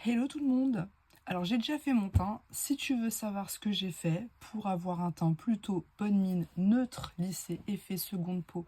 Hello tout le monde! Alors j'ai déjà fait mon teint. Si tu veux savoir ce que j'ai fait pour avoir un teint plutôt bonne mine, neutre, lissé, effet seconde peau,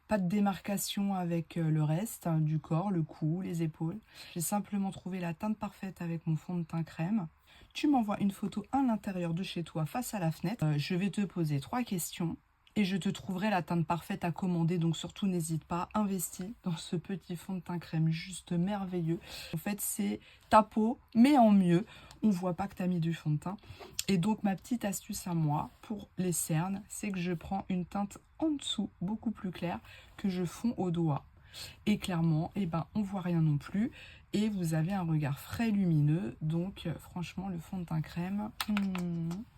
pas de démarcation avec le reste du corps, le cou, les épaules. J'ai simplement trouvé la teinte parfaite avec mon fond de teint crème. Tu m'envoies une photo à l'intérieur de chez toi face à la fenêtre. Je vais te poser 3 questions. Et je te trouverai la teinte parfaite à commander, donc surtout n'hésite pas, investis dans ce petit fond de teint crème juste merveilleux. En fait, c'est ta peau, mais en mieux. On voit pas que tu as mis du fond de teint. Et donc, ma petite astuce à moi pour les cernes, c'est que je prends une teinte en dessous, beaucoup plus claire, que je fonds au doigt. Et clairement, on voit rien non plus. Et vous avez un regard frais lumineux. Donc, franchement, le fond de teint crème,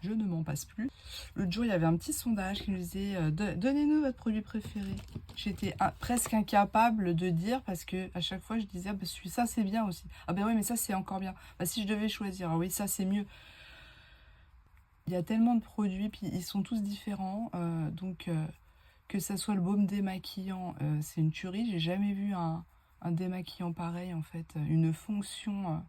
je ne m'en passe plus. L'autre jour, il y avait un petit sondage qui nous disait donnez-nous votre produit préféré. J'étais presque incapable de dire parce que à chaque fois, je disais ça, c'est bien aussi. Ah ben oui, mais ça, c'est encore bien. Bah, si je devais choisir, ah oui, ça, c'est mieux. Il y a tellement de produits, puis ils sont tous différents. Que ça soit le baume démaquillant, c'est une tuerie. J'ai jamais vu un démaquillant pareil, en fait. Une fonction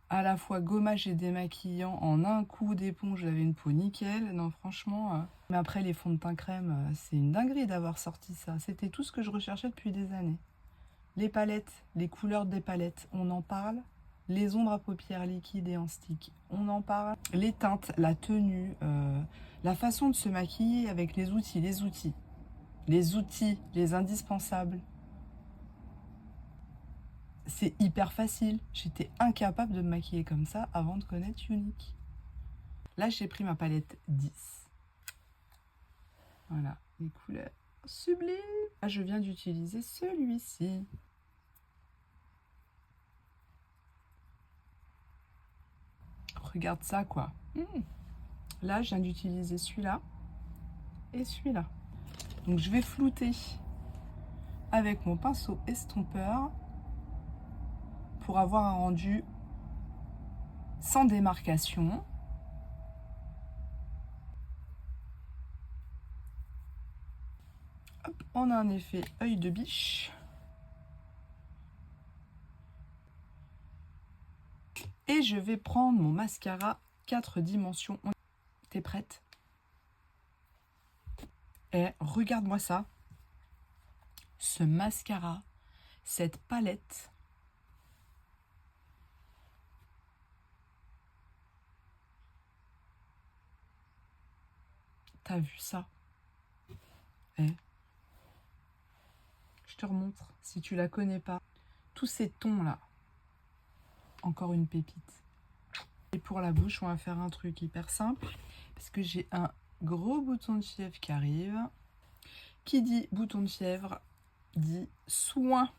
à la fois gommage et démaquillant en un coup d'éponge. J'avais une peau nickel. Non, franchement. Mais après, les fonds de teint crème, c'est une dinguerie d'avoir sorti ça. C'était tout ce que je recherchais depuis des années. Les palettes, les couleurs des palettes, on en parle. Les ombres à paupières liquides et en stick, on en parle. Les teintes, la tenue, la façon de se maquiller avec les outils, les indispensables. C'est hyper facile. J'étais incapable de me maquiller comme ça avant de connaître Younique. Là, j'ai pris ma palette 10. Voilà, les couleurs sublimes. Là, je viens d'utiliser celui-ci. Regarde ça, quoi. Là, je viens d'utiliser celui-là et celui-là. Donc, je vais flouter avec mon pinceau estompeur pour avoir un rendu sans démarcation. Hop, on a un effet œil de biche. Et je vais prendre mon mascara 4 dimensions. T'es prête? Et regarde-moi ça. Ce mascara, cette palette. T'as vu ça? Je te remontre si tu la connais pas. Tous ces tons là. Encore une pépite. Et pour la bouche, on va faire un truc hyper simple. Parce que j'ai un gros bouton de fièvre qui arrive. Qui dit bouton de fièvre dit soin.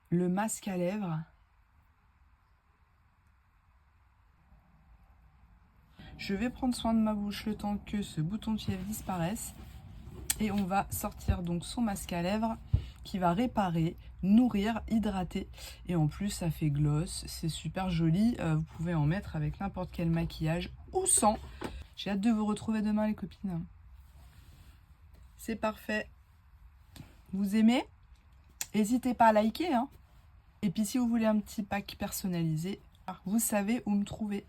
Le masque à lèvres. Je vais prendre soin de ma bouche le temps que ce bouton de fièvre disparaisse. Et on va sortir donc son masque à lèvres qui va réparer, nourrir, hydrater. Et en plus, ça fait gloss, c'est super joli. Vous pouvez en mettre avec n'importe quel maquillage ou sans. J'ai hâte de vous retrouver demain, les copines. C'est parfait. Vous aimez? N'hésitez pas à liker. Et puis, si vous voulez un petit pack personnalisé, vous savez où me trouver.